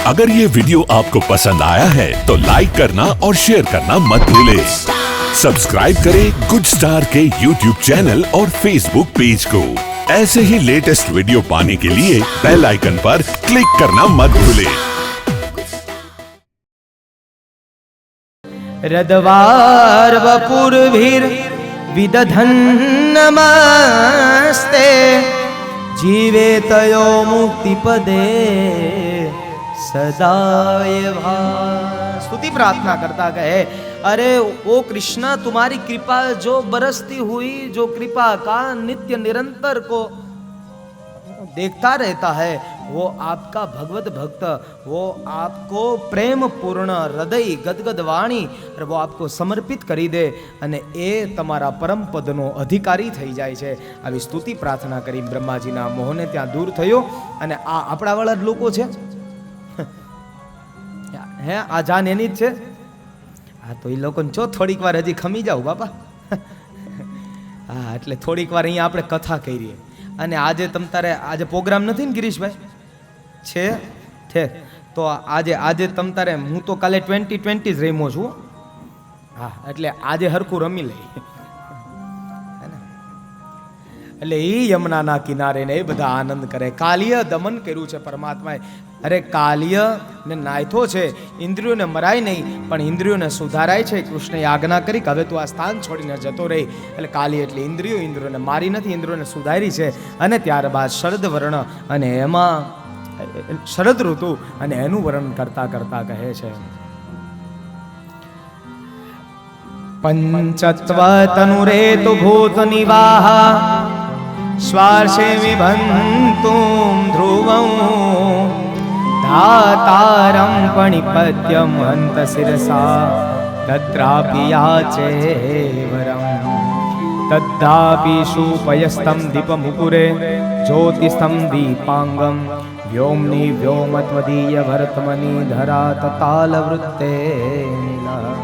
अगर ये वीडियो आपको पसंद आया है तो लाइक करना और शेयर करना मत भूलें। सब्सक्राइब करें गुड स्टार के यूट्यूब चैनल और फेसबुक पेज को। ऐसे ही लेटेस्ट वीडियो पाने के लिए बेल आइकन पर क्लिक करना मत भूलें। रदवार वपुर्भिर विदधन्नमस्ते जीवे तयो मुक्तिपदे सदाय भा। स्तुति प्रार्थना करता कहे, अरे ओ कृष्ण, तुम्हारी कृपा जो बरसती हुई, जो कृपा का नित्य निरंतर को देखता रहता है, वो आपका भगवत भक्त, वो आपको प्रेम पूर्ण हृदय गदगद वाणी वो आपको समर्पित करी दे અને એ તમારા પરમ પદનો અધિકારી થઈ જાય છે। આવી સ્તુતિ પ્રાર્થના કરી બ્રહ્માજીના મોહને ત્યાં દૂર થયો। અને આ આપણાવાળા જ લોકો છે, હે આ જાન એની જ છે। હા તો એ લોકોને જો થોડીક વાર હજી ખમી જાવ બાપા। હા એટલે થોડીક વાર અહીંયા આપણે કથા કરીએ। અને આજે તમ તારે આજે પ્રોગ્રામ નથી ને ગિરીશભાઈ? છે ઠેક તો આજે તમ તારે હું તો કાલે 2020 જ રમ્યો છું। હા એટલે આજે હરખું રમી લઈ એટલે એ યમુનાના કિનારે ને એ બધા આનંદ કરે। કાલિય દમન કર્યું છે પરમાત્માએ। અરે કાલિય ને નાયથો છે, ઇન્દ્રિયોને મરાય નહીં પણ ઇન્દ્રિયોને સુધારાય છે। કૃષ્ણએ આજ્ઞા કરી કે હવે તું આ સ્થાન છોડીને જતો રહી। એટલે કાલિય એટલે ઇન્દ્રિયોને મારી નથી, ઇન્દ્રિયોને સુધારી છે। અને ત્યારબાદ શરદ વર્ણ અને એમાં શરદ ઋતુ અને એનું વર્ણન કરતા કરતા કહે છે, પંચત્વ તનુરેતુ ભૂત નિવાહા શ્વાસે વિભંતુમ ધ્રુવં ધાતારમ પણિપત્યમ હંત શિરસા તત્રાપી યાચે વરમ તદ્દાપી શુપયસ્તમ દીપમુકુરે જ્યોતિસ્તમ દીપાંગમ વ્યોમની વ્યોમત્વદીય વર્તમની ધરા તતાલ વૃત્તે નીલા।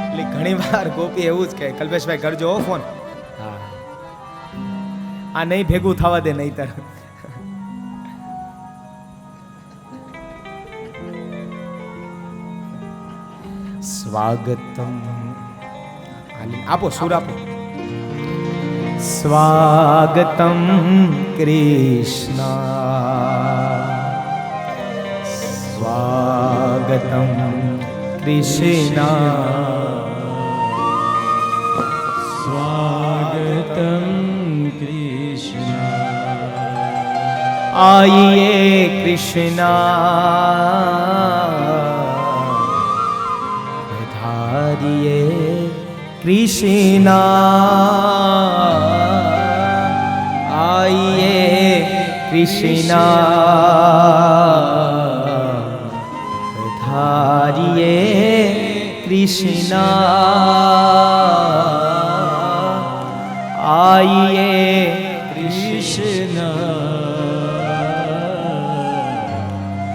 એટલે ઘણી વાર ગોપી એવું જ કહે, કલ્પેશભાઈ કરજો ફોન, હા આ નહીં ભેગું થવા દે નહીતર। સ્વાગતમ આપો સુર આપો। સ્વાગતમ કૃષ્ણ સ્વાગતમ કૃષ્ણ स्वागतम कृष्ण आइए कृष्ण धारिए कृष्ण आइए कृष्ण धारिए कृष्ण आइए कृष्ण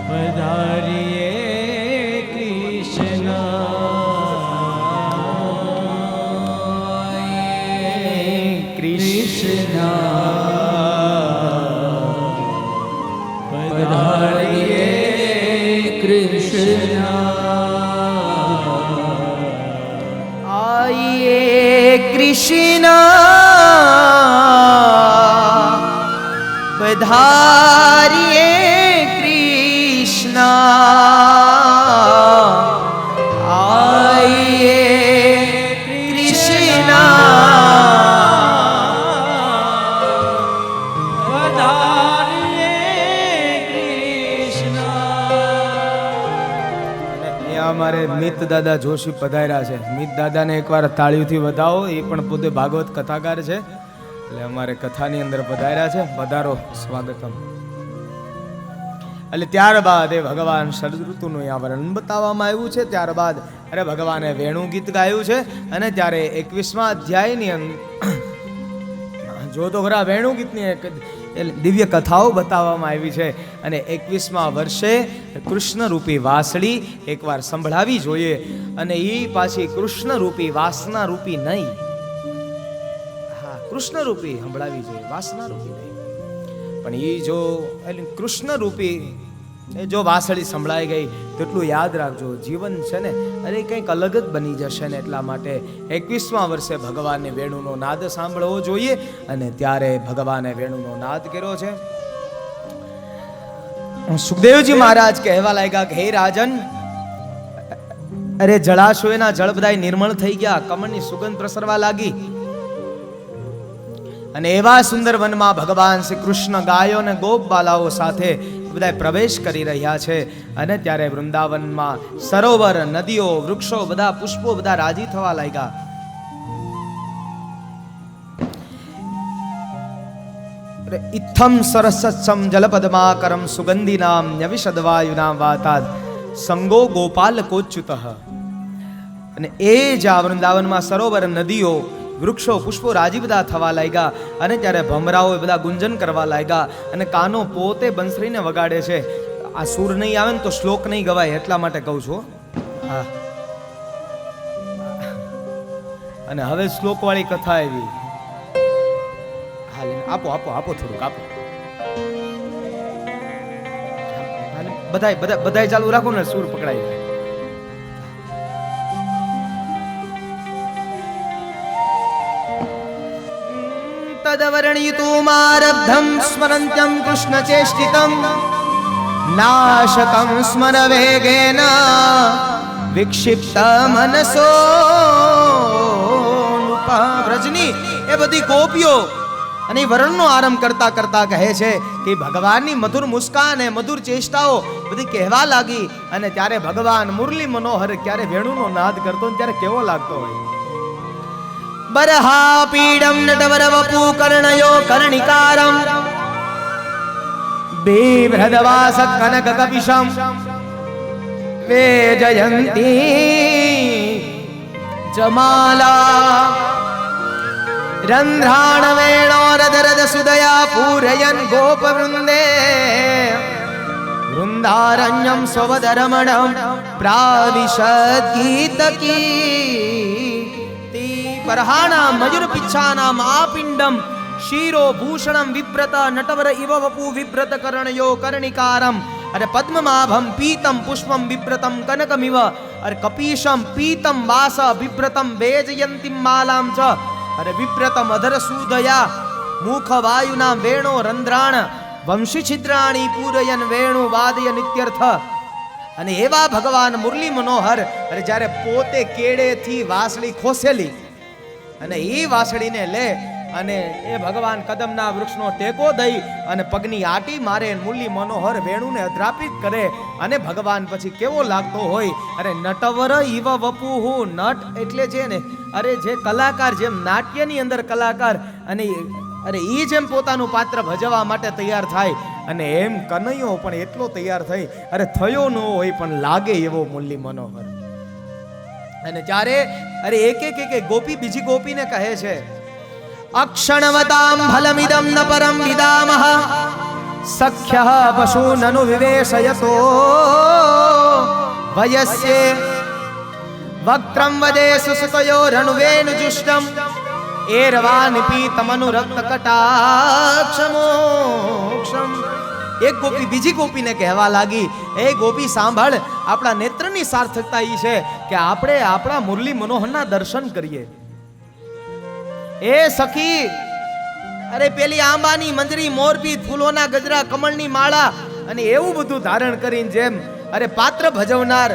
पधारिए कृष्ण कृष्ण पधारिए कृष्ण आइए कृष्ण पधारिए कृष्ण आइए कृष्ण पधारिए कृष्ण। અમારે મિત દાદા જોશી પધાર્યા છે। મિત દાદાને એકવાર તાળીઓથી વધાવો, એ પણ પોતે ભાગવત કથાકાર છે, એટલે અમારે કથાની અંદર પધાર્યા છે। પધારો, સ્વાગતમ। એટલે ત્યારબાદ એ ભગવાન શરદ ઋતુનું અહીંયા વર્ણન બતાવવામાં આવ્યું છે। ત્યારબાદ અરે ભગવાને વેણુ ગીત ગાયું છે। અને ત્યારે 21મા અધ્યાયની અંદર જો તો ખરા વેણુ ગીતની દિવ્ય કથાઓ બતાવવામાં આવી છે। અને 21મા વર્ષે કૃષ્ણ રૂપી વાસળી એકવાર સંભળાવી જોઈએ। અને એ પાછી કૃષ્ણ રૂપી વાસના રૂપી નહીં, હા કૃષ્ણ રૂપી સંભળાવી જોઈએ, વાસના રૂપી નહીં। પણ એ જો કૃષ્ણ રૂપી એ જો વાસળી સંભળાઈ ગઈ તેટલું યાદ રાખજો, જીવન છે ને અરે કંઈક અલગ જ બની જશે ને. એટલા માટે 21મા વર્ષે ભગવાનને વેણુનો નાદ સાંભળવો જોઈએ. અને ત્યારે ભગવાને વેણુનો નાદ કર્યો છે. સુખદેવજી મહારાજ કહેવા લાગ્યા કે હે રાજન, અરે જળાશયોના જળ બધા નિર્મળ થઈ ગયા, કમળની સુગંધ પ્રસરવા લાગી. અને એવા સુંદર વનમાં ભગવાન શ્રી કૃષ્ણ ગાયો અને ગોપ બાલાઓ સાથે બધા પ્રવેશ કરી રહ્યા છે. અને ત્યારે વૃંદાવનમાં સરોવર, નદીઓ, વૃક્ષો, બધા પુષ્પો બધા રાજી થવા લાગ્યા. ઇત્થમ સરસત્સમ જલપદ્માકરમ સુગંધિનામ ન્યવિશદવાયુનામ વાતાદ સંગો ગોપાલ કોચ્યુતઃ. અને એ જ આ વૃંદાવનમાં સરોવર, નદીઓ, વૃક્ષો, પુષ્પો રાજી બધા થવા લાગ્યા. અને ત્યારે ભમરાઓ બધા ગુંજન કરવા લાગ્યા. અને કાનો પોતે બંસરીને વગાડે છે. આ સૂર નહીં આવે ને તો શ્લોક નહીં ગવાય, એટલા માટે કહું છું. હા, અને હવે શ્લોક વાળી કથા આવી. આપો આપો આપો થોડુંક આપો. બધાય ચાલુ રાખો ને, સૂર પકડાય. તદવર્ણિતુમારબ્ધં સ્મરન્ત્યં કૃષ્ણ ચેષ્ટિતં નાશકં સ્મર વેગેન વિક્ષિપ્ત મનસો વ્રજની એ બધી ગોપીઓ અને વર્ણનો આરંભ કરતા કરતા કહે છે કે ભગવાનની મધુર મુસ્કાન અને મધુર ચેષ્ટાઓ બધી કહેવા લાગી. અને ત્યારે ભગવાન મુરલી મનોહર ક્યારે વેણુનો નાદ કરતો ત્યારે કેવો લાગતો હોય. બરહા પીડમ નટવર વપુ કર્ણયો કર્ણિકારમ બેભ્રદવાસ કનક કપિશમ વે જયંતી જમાલા રંધ્રાણ વેણોરદરદ સુદયા પૂરયન ગોપ વૃંદે વૃંદારણ્યમ સ્વવદરમણમ પ્રાવિશદ ગીતકી બરહાણા મયુર પિચ્છાનામ આપિંડમ શીરો ભૂષણમ વિવ્રત નટવર ઇવ વપુ વિવ્રત કર્ણયો કર્ણિકારમ અરે પદ્મમાભમ પીતમ પુષ્પમ વિવ્રતમ કનકમિવ અરે કપીશમ પીતમ વાસ વિવ્રતમ વેજયંતિમ માલામ ચ અરે વિવ્રતમ અધર સુદયા મુખ વાયુના વેણો રંધ્રાણ વંશી છિદ્રાણી પૂરયન વેણુ વાદય નિત્યર્થ. અને એવા ભગવાન મુરલી મનોહર અરે જ્યારે પોતે કેડેથી વાસળી ખોસેલી અને એ વાસળીને લે અને એ ભગવાન કદમના વૃક્ષનો ટેકો દઈ અને પગની આટી મારે, મુરલી મનોહર વેણુને અદ્રાપિત કરે. અને ભગવાન પછી કેવો લાગતો હોય. અરે નટવર ઇવ વપુહુ, નટ એટલે છે ને અરે જે કલાકાર, જેમ નાટ્યની અંદર કલાકાર અને અરે એ જેમ પોતાનું પાત્ર ભજવવા માટે તૈયાર થાય અને એમ કનૈયો પણ એટલો તૈયાર થઈ અરે થયો ન હોય પણ લાગે એવો મુરલી મનોહર. અને જ્યારે અરે એક ગોપી બીજી ગોપીને કહે છે અક્ષણવતામ ફલમિદમ ન પરમ વિદામઃ સખ્યઃ પશૂનનુ વિવેશયતો વયસ્યે વક્ત્રમ વદેસુ સુતયો રણુવેનુ જુષ્ટમ એરવાનિ પીતમનુ રક્ત કટાક્ષમોક્ષમ. એક ગોપી બીજી ગોપીને કહેવા લાગી એ ગોપી સાંભળ, આપણા નેત્રની સાર્થકતા એ છે કે આપણે આપણા મુરલી મનોહરના દર્શન કરીએ. એ સખી, અરે પેલી આંબાની મંજરી, મોરબી, ફૂલોના ગજરા, કમળની માળા અને એવું બધું ધારણ કરીને જેમ અરે પાત્ર ભજવનાર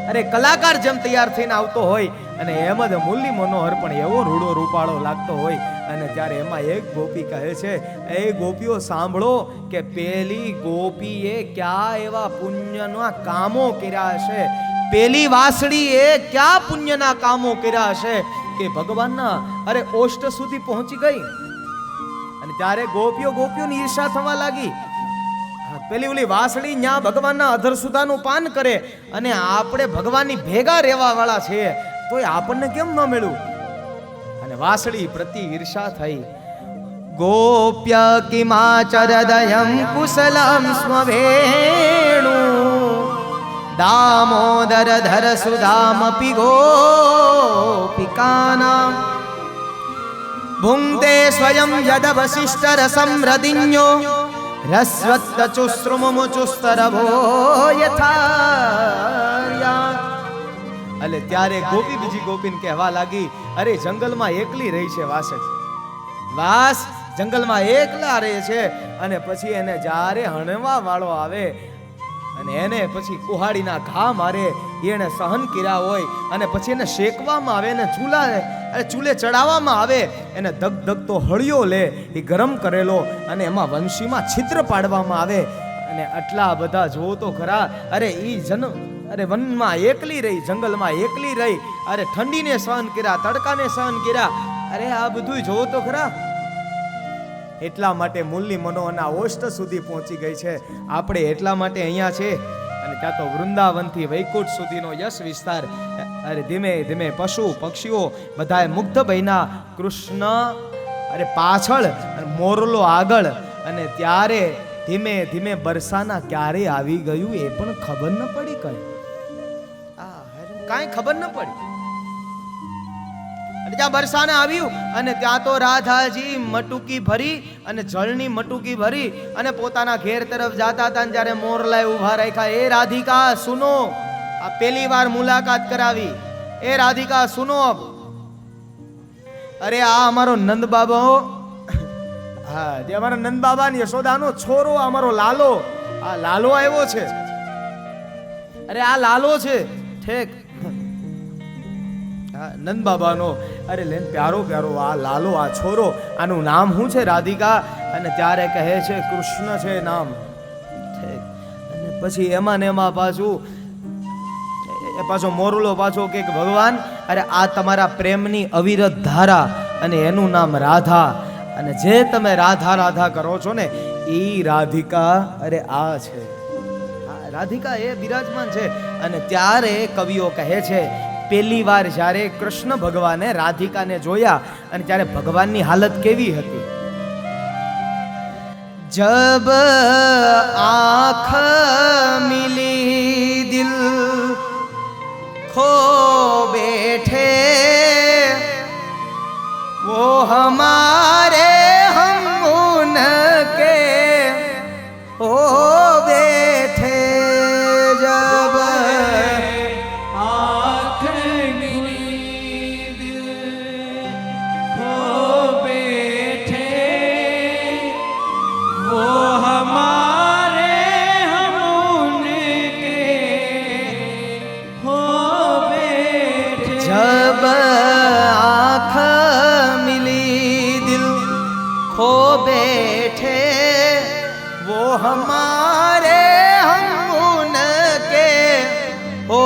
અરે કલાકાર જેમ તૈયાર થઈને આવતો હોય અને એમ જ મુરલી મનોહર પણ એવો રૂડો રૂપાળો લાગતો હોય. અને ત્યારે એમાં એક ગોપી કહે છે એ ગોપીઓ સાંભળો કે પેલી ગોપીએ ક્યાં એવા પુણ્યના કામો કર્યા હશે, પેલી વાસળીએ ક્યાં પુણ્યના કામો કર્યા હશે કે ભગવાનના અરે ઓષ્ટ સુધી પહોંચી ગઈ. અને ત્યારે ગોપીઓની ઈર્ષા થવા લાગી. પેલી ઓલી વાસળી ન્યા ભગવાનના અધર સુધાનું પાન કરે અને આપણે ભગવાનની ભેગા રહેવા વાળા છે તોય આપણને કેમ ન મળ્યું. અને વાસળી પ્રતિ ઈર્ષા થઈ. ગોપ્ય કિમાચરદયં કુશલમ સ્મવેણુ દામોદર ધર સુધામપી ગોપિકાનામ ભુંક્તે સ્વયં યદ વસિષ્ઠ રસમ રદિન્યો રસ્વત્તચુસ્રુમુચુસ્તરભો યથાર્યા. એટલે ત્યારે ગોપી બીજી ગોપીને કહેવા લાગી, અરે જંગલમાં એકલી રહી છે વાસ જ. વાસ જંગલમાં એકલા રહે છે, અને પછી એને જ્યારે હણવા વાળો આવે અને એને પછી કુહાડીના ઘા મારે, એને સહન કર્યા હોય, અને પછી એને શેકવામાં આવે, એને ચૂલે ચડાવવામાં આવે, એને ધગધગતો હળિયો લે એ ગરમ કરેલો, અને એમાં વંશીમાં છિદ્ર પાડવામાં આવે, અને આટલા બધા જોવો તો ખરા. અરે વનમાં એકલી રહી, જંગલમાં એકલી રહી, અરે ઠંડીને સહન કર્યા, તડકાને સહન કર્યા, અરે આ બધું જોવો તો ખરા. એટલા માટે મૂળની મનોહરના ઓષ્ટ સુધી પહોંચી ગઈ છે. આપણે એટલા માટે અહીંયા છે, અને ત્યાં તો વૃંદાવનથી વૈકુંઠ સુધીનો યશ વિસ્તાર. અરે ધીમે ધીમે પશુ પક્ષીઓ બધાએ મુગ્ધ બન્યા. કૃષ્ણ અરે પાછળ, મોરલો આગળ, અને ત્યારે ધીમે ધીમે બરસાના ક્યારે આવી ગયું એ પણ ખબર ન પડી. કાંઈ ખબર ન પડી. અને ત્યાં બરસાને આવ્યું, અને ત્યાં તો રાધાજી મટુકી ભરી, અને જળની મટુકી ભરી, અને પોતાના ઘેર તરફ જાતા હતા. જ્યારે મોરલાએ ઉભા રાખ્યા, એ રાધિકા સુનો, આ પહેલી વાર મુલાકાત કરાવી, એ રાધિકા સુનો. અરે આ અમારો નંદ બાબા, હા, જે અમારા નંદ બાબા ની યશોદાનો છોરો, અમારો લાલો, આ લાલો આવ્યો છે. અરે આ લાલો છે, ઠેક નંદ બાબાનો. અરે લેન પ્યારો પ્યારો આ લાલો, આ છોરો, આનું નામ શું છે રાધિકા? અને ત્યારે કહે છે કૃષ્ણ છે નામ. અને પછી એમાં ને એમાં પાછો મોરલો પાછો કે ભગવાન, અરે આ તમારા પ્રેમની અવિરત ધારા, અને એનું નામ રાધા, અને જે તમે રાધા રાધા કરો છો ને એ રાધિકા, અરે આ છે રાધિકા, એ બિરાજમાન છે. અને ત્યારે કવિઓ કહે છે, પહેલી વાર જ્યારે કૃષ્ણ ભગવાને રાધિકાને જોયા, અને ત્યારે ભગવાનની હાલત કેવી હતી? જબ આંખ મિલી દિલ ખો બેઠે, वो हमारे हम उनके हो बैठे. जब आँख मिली दिल खो बैठे, वो हमारे हम उनके हो बैठे. जब आँख मिली दिल खो बैठे, वो हमारे हम उनके हो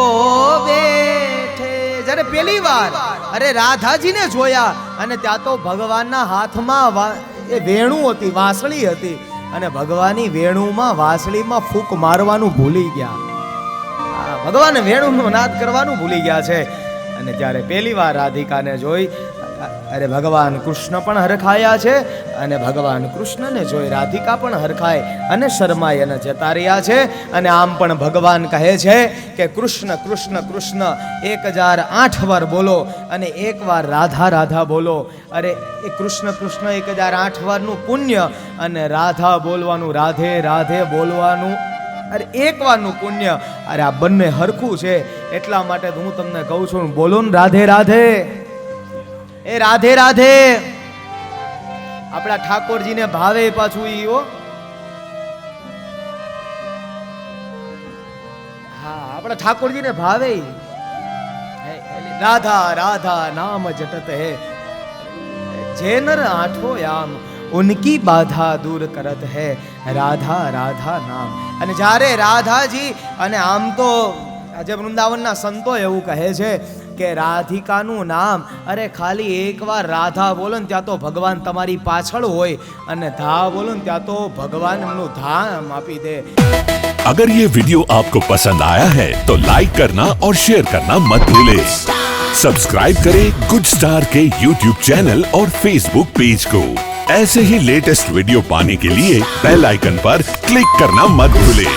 बैठे. જ્યારે પહેલી વાર અરે રાધાજીને જોયા, અને ત્યાં તો ભગવાનના હાથમાં એ વેણુ હતી, વાંસળી હતી, અને ભગવાનની વેણુમાં વાંસળીમાં ફૂંક મારવાનું ભૂલી ગયા. ભગવાન વેણુનો નાદ કરવાનું ભૂલી ગયા છે. અને જ્યારે પહેલી વાર રાધિકાને જોઈ, અરે ભગવાન કૃષ્ણ પણ હરખાયા છે, અને ભગવાન કૃષ્ણને જોઈ રાધિકા પણ હરખાય અને શરમાઈ અને જતા રહ્યા છે. અને આમ પણ ભગવાન કહે છે કે કૃષ્ણ કૃષ્ણ કૃષ્ણ 1008 વાર બોલો, અને એક વાર રાધા રાધા બોલો. અરે એ કૃષ્ણ કૃષ્ણ 1008 વારનું પુણ્ય, અને રાધા બોલવાનું, રાધે રાધે બોલવાનું, અરે એક વારનું પુણ્ય. અરે આ બંને હરખું છે. એટલા માટે હું તમને કહું છું, બોલો ને રાધે રાધે. એ રાધે રાધે. આપણા ઠાકોરજીને ભાવે પાછું ઈ. હા, આપણા ઠાકોરજીને ભાવે રાધા રાધા નામ જટત હે, જે નર આઠો યામ ઉનકી બાધા દૂર કરત હે, રાધા રાધા નામ. અને જ્યારે રાધાજી, અને આમ તો આજે વૃંદાવનના સંતો એવું કહે છે કે રાધિકાનું નામ, અરે ખાલી એકવાર રાધા બોલો ને ત્યાં તો ભગવાન તમારી પાછળ હોય, અને ધા બોલો ને ત્યાં તો ભગવાન એમનું ધામ આપી દે. अगर ये वीडियो आपको पसंद आया है तो लाइक करना और शेयर करना मत भूलें। सब्सक्राइब करें गुड स्टार के YouTube चैनल और Facebook पेज को। ऐसे ही लेटेस्ट वीडियो पाने के लिए बेल आइकन पर क्लिक करना मत भूलें।